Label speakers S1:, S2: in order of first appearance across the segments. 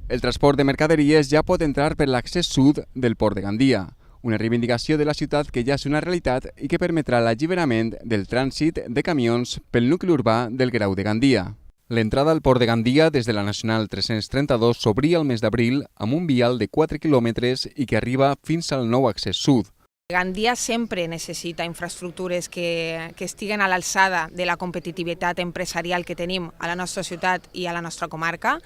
S1: El transport de mercaderies ja pot entrar per l'accés sud del Port de Gandia, una reivindicació de la ciutat que ja és una realitat i que permetrà l'alliberament del trànsit de camions pel nucli urbà del Grau de Gandia. L'entrada al Port de Gandia des de la Nacional 332 s'obria el mes d'abril amb un vial de 4 quilòmetres i que arriba fins al nou accés sud.
S2: Gandia sempre necessita infraestructures que estiguen a l'alçada de la competitivitat empresarial que tenim a la nostra ciutat i a la nostra comarca,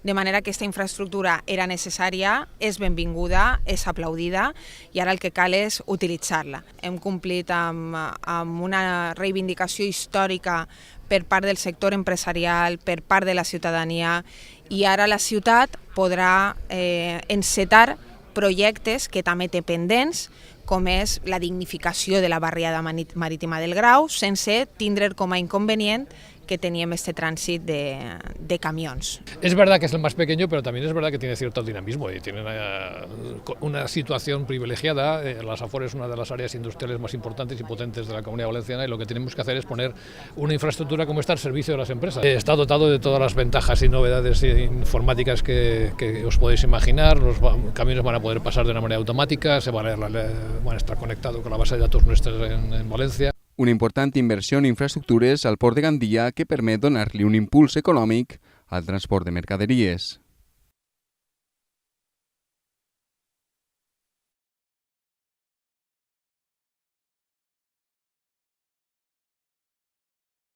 S2: de manera que aquesta infraestructura era necessària, és benvinguda, és aplaudida i ara el que cal és utilitzar-la. Hem complit amb una reivindicació històrica per part del sector empresarial, per part de la ciutadania, i ara la ciutat podrà encetar projectes que també té pendents, com és la dignificació de la barriada marítima del Grau, sense tindre com a inconvenient que teníem este trànsit de camions.
S3: Es verdad que es el más pequeño, pero también es verdad que tiene cierto dinamismo y tiene una situación privilegiada. Las Afores es una de las áreas industriales más importantes y potentes de la Comunidad Valenciana y lo que tenemos que hacer es poner una infraestructura como esta al servicio de las empresas. Está dotado de todas las ventajas y novedades informáticas que os podéis imaginar. Los camiones van a poder pasar de una manera automática, van a estar conectados con la base de datos nuestra en Valencia.
S1: Una important inversió en infraestructures al Port de Gandia que permet donar-li un impuls econòmic al transport de mercaderies.